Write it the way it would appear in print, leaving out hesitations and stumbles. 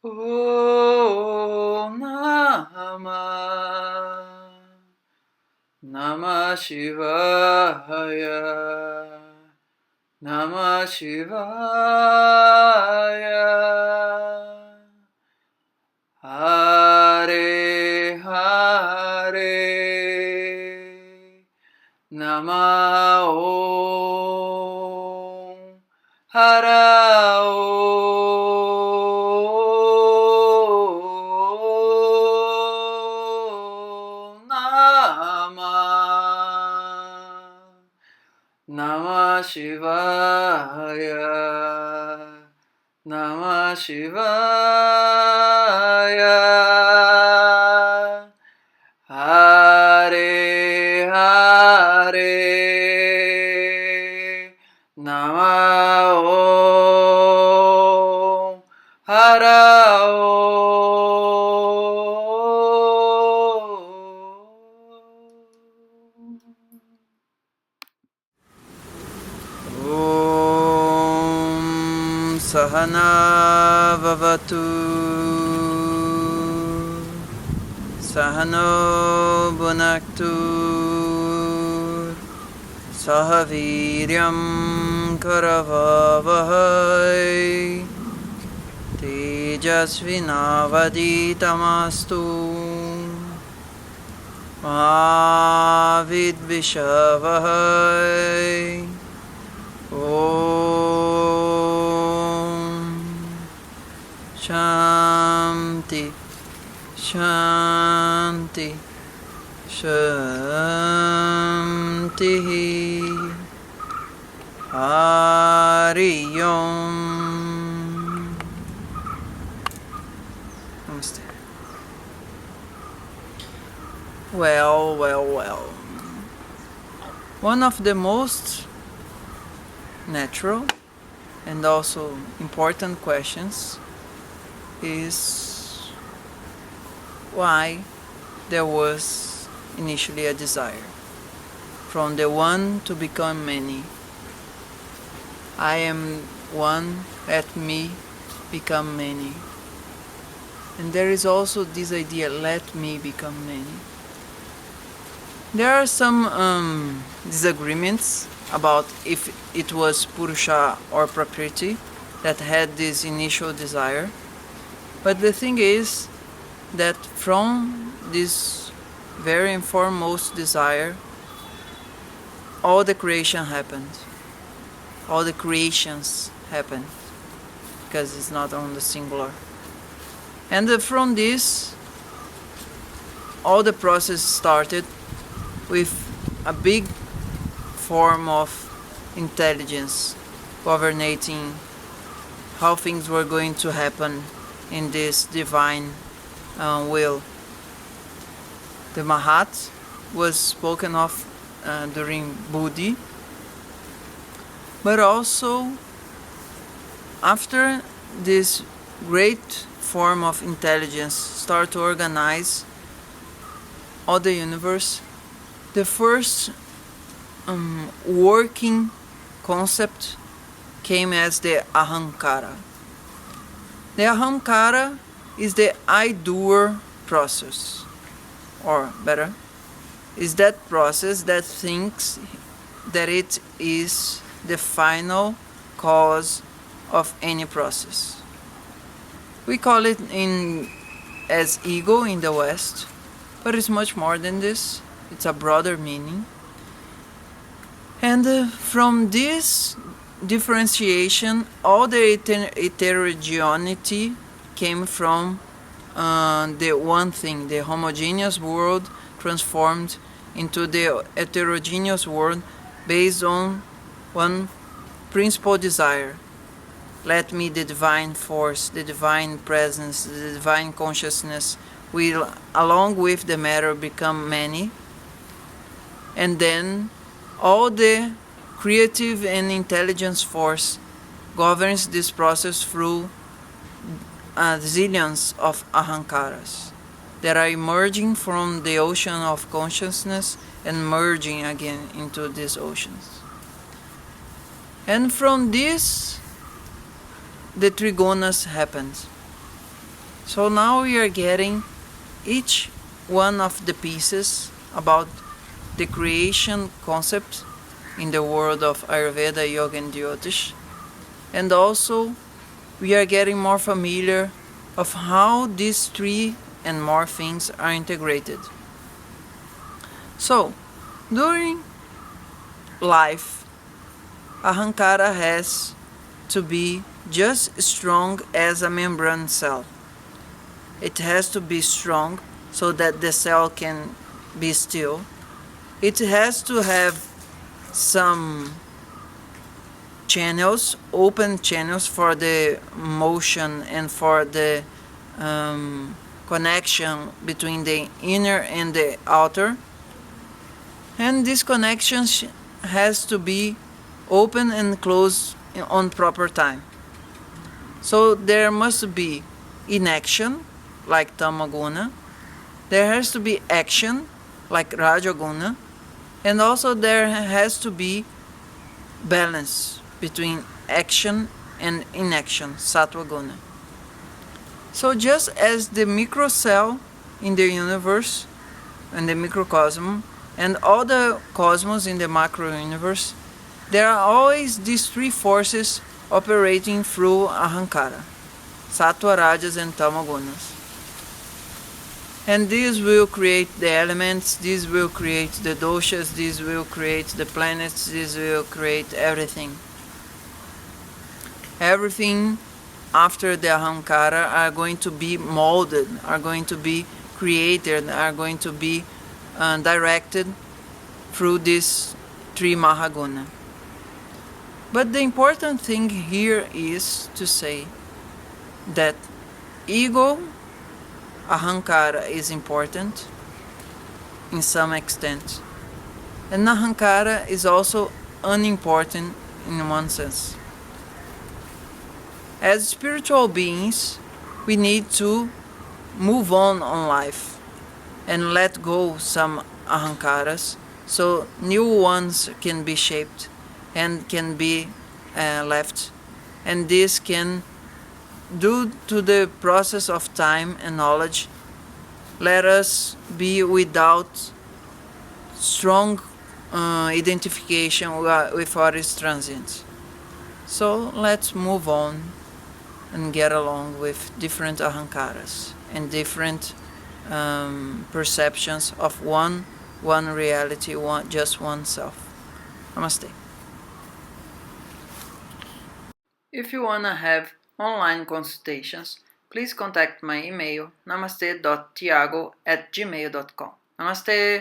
Om Namah Shivaya. Namah Shivaya. Hare Hare. Namah Om. Hara Om Namah Shivaya. Namah Shivaya. Hare Hare. Namah Om. Hara Om Sahana Vavatu Sahano Bhunaktu Sahaviryam Karavavahai Tejasvinavaditamastu Mahavidvishavahai Om Shanti Shanti Shanti Hari Om. Namaste. Well. One of the most natural and also important questions is why there was initially a desire from the one to become many. I am one, let me become many. And there is also this idea, let me become many. There are some disagreements about if it was Purusha or Prakriti that had this initial desire. But the thing is that from this very foremost desire, all the creation happened. All the creations happened, because it's not on the singular. And from this, all the process started with a big form of intelligence governing how things were going to happen in this divine will. The Mahat was spoken of during Buddhi, but also after this great form of intelligence start to organize all the universe, the first working concept came as the Ahamkara. The Ahamkara is the I-doer process, or better, is that process that thinks that it is the final cause of any process. We call it as ego in the West, but it's much more than this. It's a broader meaning. And from this differentiation, all the heterogeneity came from the one thing, the homogeneous world transformed into the heterogeneous world based on one principal desire. Let me, the divine force, the divine presence, the divine consciousness will, along with the matter, become many. And then all the creative and intelligence force governs this process through zillions of ahamkaras that are emerging from the ocean of consciousness and merging again into these oceans. And from this, the trigonas happened. So now we are getting each one of the pieces about the creation concept in the world of Ayurveda, Yoga and Jyotish. And also we are getting more familiar of how these three and more things are integrated. So, during life, Ahamkara has to be just strong as a membrane cell. It has to be strong so that the cell can be still. It has to have some channels, open channels for the motion and for the connection between the inner and the outer. And this connection has to be open and closed on proper time. So there must be inaction, like Tamaguna. There has to be action, like Rajaguna. And also there has to be balance between action and inaction, Sattva-guna. So just as the microcell in the universe and the microcosm and all the cosmos in the macro universe, there are always these three forces operating through Ahamkara, Sattva, Rajas and Tamagunas. And these will create the elements, these will create the doshas, these will create the planets, these will create everything. Everything after the Ahamkara are going to be molded, are going to be created, are going to be directed through these three Mahaguna. But the important thing here is to say that ego, Ahamkara is important in some extent, and Ahamkara is also unimportant in one sense. As spiritual beings, we need to move on life and let go some Ahamkaras so new ones can be shaped and can be left. And this can, due to the process of time and knowledge, let us be without strong identification with what is transient. So let's move on and get along with different Ahamkaras and different perceptions of one reality, just one self. Namaste. If you want to have online consultations, please contact my email namaste.tiago@gmail.com. Namaste!